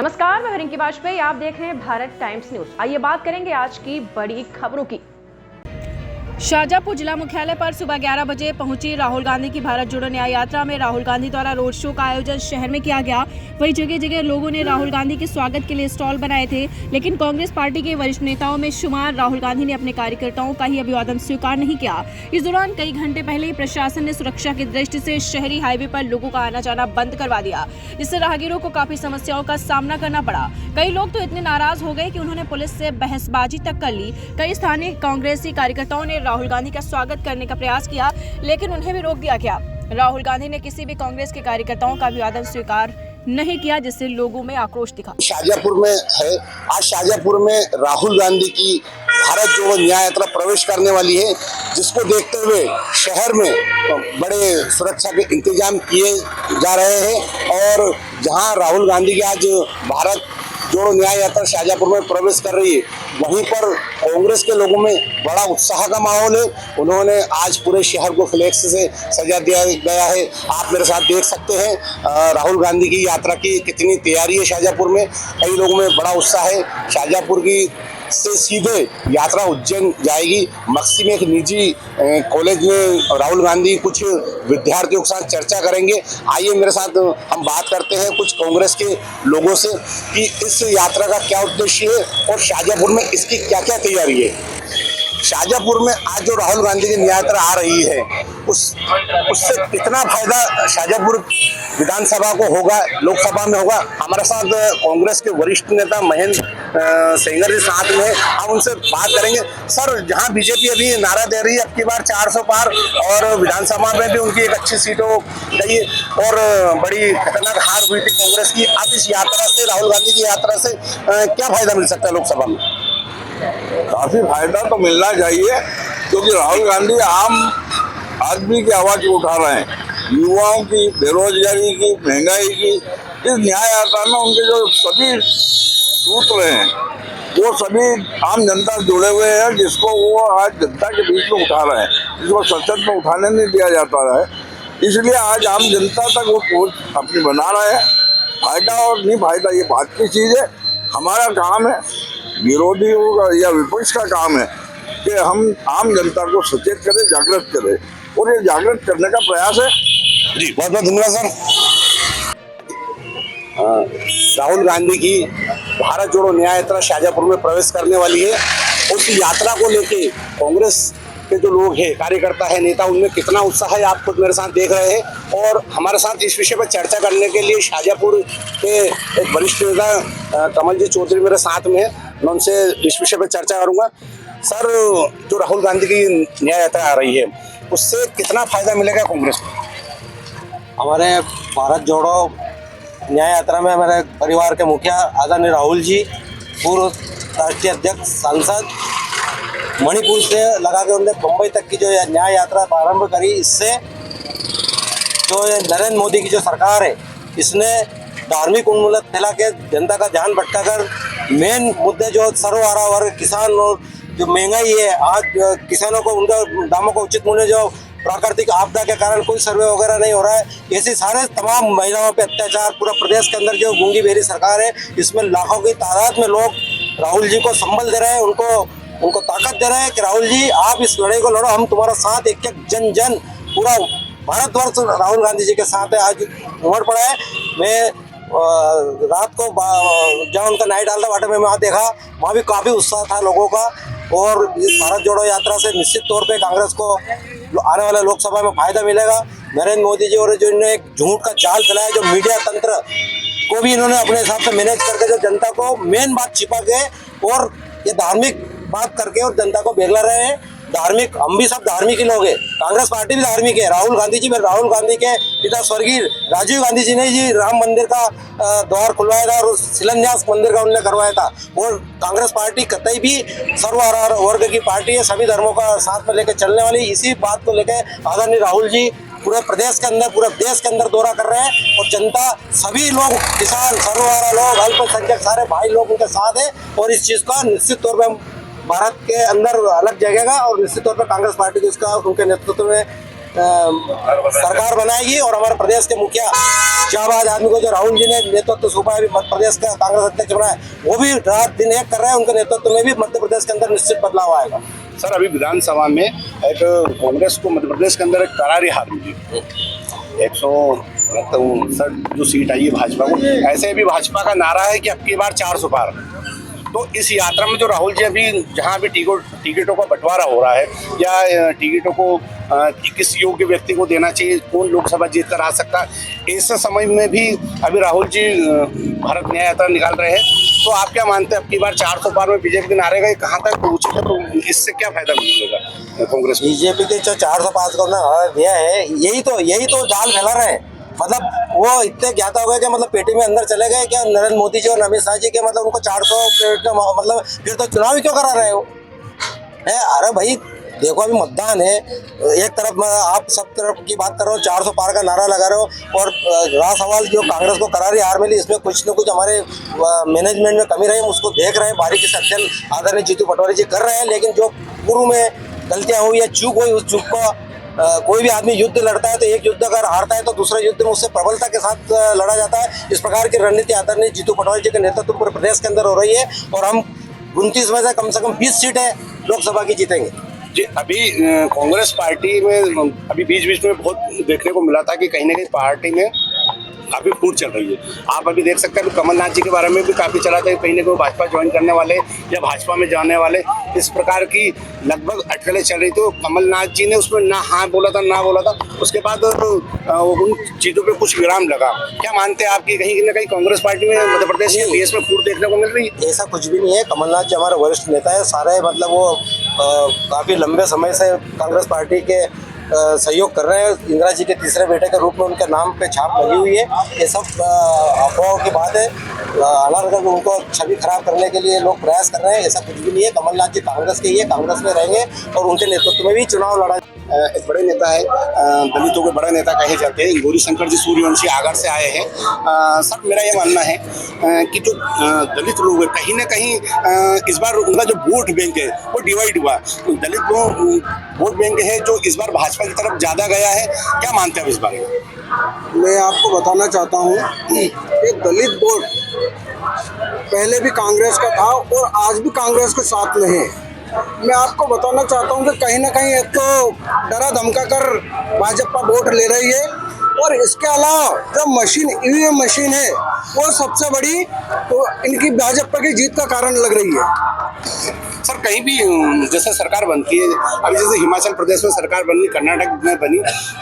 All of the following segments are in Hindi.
नमस्कार, मैं रिंकी वाजपेयी। आप देख रहे हैं भारत टाइम्स न्यूज। आइए बात करेंगे आज की बड़ी खबरों की। शाहजहांपुर जिला मुख्यालय पर सुबह 11 बजे पहुंची राहुल गांधी की भारत जोड़ो न्याय यात्रा में राहुल गांधी द्वारा रोड शो का आयोजन शहर में किया गया। वहीं जगह जगह लोगों ने राहुल गांधी के स्वागत के लिए स्टॉल बनाए थे, लेकिन कांग्रेस पार्टी के वरिष्ठ नेताओं में शुमार राहुल गांधी ने अपने कार्यकर्ताओं का ही अभिवादन स्वीकार नहीं किया। इस दौरान कई घंटे पहले ही प्रशासन ने सुरक्षा की दृष्टि से शहरी हाईवे पर लोगों का आना जाना बंद करवा दिया, जिससे राहगीरों को काफी समस्याओं का सामना करना पड़ा। कई लोग तो इतने नाराज हो गए कि उन्होंने पुलिस से बहसबाजी तक कर ली। कई स्थानीय कांग्रेसी कार्यकर्ताओं ने राहुल गांधी का स्वागत करने का प्रयास किया, लेकिन उन्हें भी रोक दिया गया। राहुल गांधी ने किसी भी कांग्रेस के कार्यकर्ताओं का अभिवादन स्वीकार नहीं किया, जिससे लोगों में आक्रोश दिखा। शाहजहांपुर में है, आज शाहजहांपुर में राहुल गांधी की भारत जोड़ो न्याय यात्रा प्रवेश करने वाली है, जिसको देखते हुए शहर में बड़े सुरक्षा के इंतजाम किए जा रहे हैं। और जहां राहुल गांधी की आज भारत जोड़ो न्याय यात्रा शाहजहांपुर में प्रवेश कर रही है, वहीं पर कांग्रेस के लोगों में बड़ा उत्साह का माहौल है। उन्होंने आज पूरे शहर को फ्लेक्स से सजा दिया गया है। आप मेरे साथ देख सकते हैं राहुल गांधी की यात्रा की कितनी तैयारी है शाहजहांपुर में। कई लोगों में बड़ा उत्साह है। शाहजहांपुर की से सीधे यात्रा उज्जैन जाएगी। मक्सी में एक निजी कॉलेज में राहुल गांधी कुछ विद्यार्थियों के साथ चर्चा करेंगे। आइए मेरे साथ हम बात करते हैं कुछ कांग्रेस के लोगों से कि इस यात्रा का क्या उद्देश्य है और शाहजहांपुर में इसकी क्या क्या तैयारी है। शाहजहांपुर में आज जो राहुल गांधी की न्याय यात्रा आ रही है, उससे कितना फायदा शाहजहांपुर विधानसभा को होगा, लोकसभा में होगा। हमारे साथ कांग्रेस के वरिष्ठ नेता महेंद्र सेंगर जी साथ में, हम उनसे बात करेंगे। सर, जहां बीजेपी अभी नारा दे रही है अब की बार 400 पार, और विधानसभा में भी उनकी एक अच्छी सीट हो गई और बड़ी खतरनाक हार हुई थी कांग्रेस की, अब इस यात्रा से, राहुल गांधी की यात्रा से क्या फायदा मिल सकता है लोकसभा में? काफी फायदा तो मिलना चाहिए, क्योंकि राहुल गांधी आम आदमी की आवाज उठा रहे हैं। युवाओं की, बेरोजगारी की, महंगाई की, इस न्याय यात्रा में उनके जो सभी सूत्र हैं वो सभी आम जनता से जुड़े हुए हैं, जिसको वो आज जनता के बीच में उठा रहे हैं, जिसको संसद में उठाने नहीं दिया जाता है। इसलिए आज आम जनता तक वो पहुंच अपनी बना रहे हैं। फायदा और नहीं फायदा ये बात की चीज है। हमारा काम है, विरोधियों का या विपक्ष का काम है कि हम आम जनता को सचेत करें, जागृत करें, और ये जागृत करने का प्रयास है। जी, बहुत बहुत धन्यवाद सर। राहुल गांधी की भारत जोड़ो न्याय यात्रा शाहजहांपुर में प्रवेश करने वाली है। उस यात्रा को लेके कांग्रेस के जो लोग हैं, कार्यकर्ता है, नेता, उनमें कितना उत्साह है आप खुद मेरे साथ देख रहे हैं। और हमारे साथ इस विषय पर चर्चा करने के लिए शाहजहांपुर के एक वरिष्ठ नेता कमल जी चौधरी मेरे साथ में है। मैं उनसे इस विषय पर चर्चा करूंगा। सर, जो राहुल गांधी की न्याय यात्रा आ रही है, उससे कितना फायदा मिलेगा कांग्रेस को? हमारे भारत जोड़ो न्याय यात्रा में हमारे परिवार के मुखिया आदरणीय राहुल जी, पूर्व राष्ट्रीय अध्यक्ष, सांसद, मणिपुर से लगा के उन्होंने बम्बई तक की जो न्याय यात्रा प्रारंभ करी, इससे जो नरेंद्र मोदी की जो सरकार है, इसने धार्मिक उन्मूलन फैला के जनता का ध्यान भटकाकर मेन मुद्दे जो सर्वहारा वर्ग, किसान और जो महंगाई है, आज किसानों को उनका दामों को उचित मूल्य, जो प्राकृतिक आपदा के कारण कोई सर्वे वगैरह नहीं हो रहा है, ऐसे सारे तमाम महिलाओं पे अत्याचार, पूरा प्रदेश के अंदर जो गूंगी बेरी सरकार है, इसमें लाखों की तादाद में लोग राहुल जी को संबल दे रहे हैं, उनको ताकत दे रहे हैं कि राहुल जी आप इस लड़ाई को लड़ो, हम तुम्हारा साथ, एक एक जन जन पूरा भारतवर्ष राहुल गांधी जी के साथ है। आज उमड़ पड़ा है। मैं रात को जहाँ उनका नाइट डालता वाटे में वहाँ देखा, वहाँ भी काफ़ी उत्साह था लोगों का। और इस भारत जोड़ो यात्रा से निश्चित तौर पे कांग्रेस को आने वाले लोकसभा में फायदा मिलेगा। नरेंद्र मोदी जी और जो इन्होंने एक झूठ का जाल फैलाया, जो मीडिया तंत्र को भी इन्होंने अपने हिसाब से मैनेज करके जो जनता को मेन बात छिपा के और ये धार्मिक बात करके और जनता को बेगला रहे हैं। धार्मिक, हम भी सब धार्मिक ही लोग हैं, कांग्रेस पार्टी भी धार्मिक है। राहुल गांधी जी में, राहुल गांधी के पिता स्वर्गीय राजीव गांधी जी ने जी राम मंदिर का द्वार खुलवाया था और शिलान्यास मंदिर का उन्होंने करवाया था। और कांग्रेस पार्टी कतई भी सर्वहारा वर्ग की पार्टी है, सभी धर्मों का साथ में लेकर चलने वाली। इसी बात को लेकर आदरणीय राहुल जी पूरे प्रदेश के अंदर, पूरे देश के अंदर दौरा कर रहे हैं और जनता, सभी लोग, किसान, सर्वहारा लोग, अल्पसंख्यक, सारे भाई लोग उनके साथ है। और इस चीज़ का निश्चित तौर पर भारत के अंदर अलग जगेगा और निश्चित तौर पर कांग्रेस पार्टी को इसका उनके नेतृत्व में सरकार बनाएगी। और हमारे प्रदेश के मुखिया शाहबाज आदमी को जो राहुल जी ने नेतृत्व सौंपा है, मध्य प्रदेश का कांग्रेस अध्यक्ष बनाया, वो भी रात दिन एक कर रहे हैं। उनके नेतृत्व में भी मध्य प्रदेश के अंदर निश्चित बदलाव आएगा। सर अभी विधानसभा में एक कांग्रेस को मध्य प्रदेश के अंदर एक करारी हार मिली, 159 जो सीट आई है भाजपा को। ऐसे भी भाजपा का नारा है कि अब की बार 400 पार। तो इस यात्रा में जो राहुल जी अभी जहां भी टिकटों का बंटवारा हो रहा है या टिकटों को किस योग्य व्यक्ति को देना चाहिए, कौन लोकसभा जीत कर आ सकता है, ऐसे समय में भी अभी राहुल जी भारत न्याय यात्रा निकाल रहे हैं। तो आप क्या मानते हैं अब की बार 400 पार में बीजेपी के नारे का कहाँ तक पहुंचे थे, तो इससे क्या फायदा मिलेगा कांग्रेस? बीजेपी के जो 400 पार का नारा दिया है, यही तो जाल फैला रहे हैं। मतलब वो इतने ज्ञाता हो गए कि मतलब पेटी में अंदर चले गए क्या नरेंद्र मोदी जी और अमित शाह जी के, मतलब उनको 400 मतलब फिर तो चुनाव ही क्यों करा रहे हो है? अरे भाई देखो अभी मतदान है, एक तरफ आप सब तरफ की बात कर रहे हो, 400 पार का नारा लगा रहे हो, और रहा सवाल जो कांग्रेस को करारी हार मिली, इसमें कुछ न कुछ हमारे मैनेजमेंट में कमी रही, हम उसको देख रहे हैं, बारीकी से अध्ययन आदरणीय जीतू पटवारी जी कर रहे हैं। लेकिन जो पूर्व में गलतियां हुई या चूक हुई, उस चूक को कोई भी आदमी युद्ध लड़ता है तो एक युद्ध अगर हारता है तो दूसरे युद्ध में उससे प्रबलता के साथ लड़ा जाता है। इस प्रकार की रणनीति आदरणीय जीतू पटवारी जी के नेतृत्व पूरे प्रदेश के अंदर हो रही है, और हम 29 में से कम 20 सीटें लोकसभा की जीतेंगे। जी अभी कांग्रेस पार्टी में अभी बीच बीच में बहुत देखने को मिला था कि कहीं ना कहीं पार्टी में काफी फूट चल रही है। आप अभी देख सकते हैं कमलनाथ जी के बारे में भी काफी चला था कि कहीं ना कहीं भाजपा ज्वाइन करने वाले या भाजपा में जाने वाले, इस प्रकार की लगभग अटकलें चल रही थी। तो कमलनाथ जी ने उसमें ना हाँ बोला था ना बोला था, उसके बाद उन चीजों पे कुछ विराम लगा। क्या मानते हैं आपकी कहीं ना कहीं कांग्रेस पार्टी में मध्य प्रदेश के देश में फूट देखने को मिल रही है? ऐसा कुछ भी नहीं है। कमलनाथ जी हमारे वरिष्ठ नेता है, सारे मतलब वो काफी लंबे समय से कांग्रेस पार्टी के सहयोग कर रहे हैं। इंदिरा जी के तीसरे बेटे के रूप में उनके नाम पे छाप लगी हुई है। ये सब अफवाहों की बात है। अनारगढ़ उनको छवि खराब करने के लिए लोग प्रयास कर रहे हैं, ऐसा कुछ भी नहीं है। कमलनाथ जी कांग्रेस के ही है, कांग्रेस में रहेंगे और उनके नेतृत्व में भी चुनाव लड़ा। एक बड़े नेता है, दलितों के बड़े नेता कहे जाते हैं, गौरीशंकर जी सूर्यवंशी आगरा से आए हैं। सर मेरा ये मानना है कि जो दलित लोग हैं कहीं ना कहीं इस बार उनका जो वोट बैंक है वो डिवाइड हुआ। दलित वोट बैंक है जो इस बार भाजपा की तरफ ज़्यादा गया है। क्या मानते हैं आप इस बारे में? मैं आपको बताना चाहता हूँ कि दलित वोट पहले भी कांग्रेस का था और आज भी कांग्रेस के साथ में है। मैं आपको बताना चाहता हूँ कि कहीं ना कहीं एक तो डरा धमका कर भाजपा वोट ले रही है, और इसके अलावा जो मशीन ईवीएम मशीन है वो सबसे बड़ी तो इनकी भाजपा की जीत का कारण लग रही है। सर कहीं भी जैसे सरकार बनती है, अभी जैसे हिमाचल प्रदेश में सरकार बनी, कर्नाटक में बनी,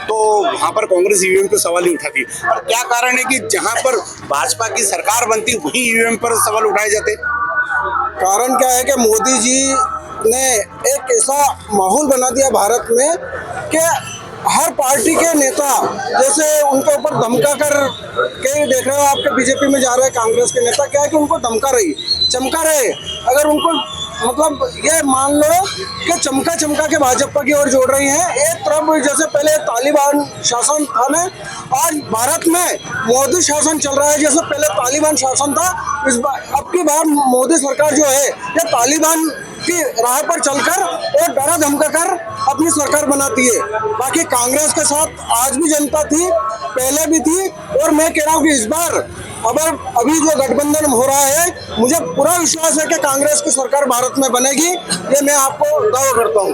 तो वहाँ पर कांग्रेस ईवीएम पे सवाल नहीं उठाती। और क्या कारण है कि जहाँ पर भाजपा की सरकार बनती वहीं ईवीएम पर सवाल उठाए जाते? कारण क्या है कि मोदी जी ने एक ऐसा माहौल बना दिया भारत में कि हर पार्टी के नेता जैसे उनके ऊपर धमका कर के देख रहे हो, आपके बीजेपी में जा रहे हैं कांग्रेस के नेता, क्या है कि उनको धमका रही चमका रहे। अगर उनको मतलब ये मान लो कि चमका के भाजपा की ओर जोड़ रही हैं। एक तरफ जैसे पहले तालिबान शासन था ना, आज भारत में मोदी शासन चल रहा है। जैसे पहले तालिबान शासन था, इस बार अब की बार मोदी सरकार जो है ये तालिबान की राह पर चलकर और डरा धमका कर अपनी सरकार बनाती है। बाकी कांग्रेस के साथ आज भी जनता थी, पहले भी थी, और मैं कह रहा हूँ कि इस बार अभी जो गठबंधन हो रहा है, मुझे पूरा विश्वास है कि कांग्रेस की सरकार भारत में बनेगी। ये मैं आपको दावा करता हूँ।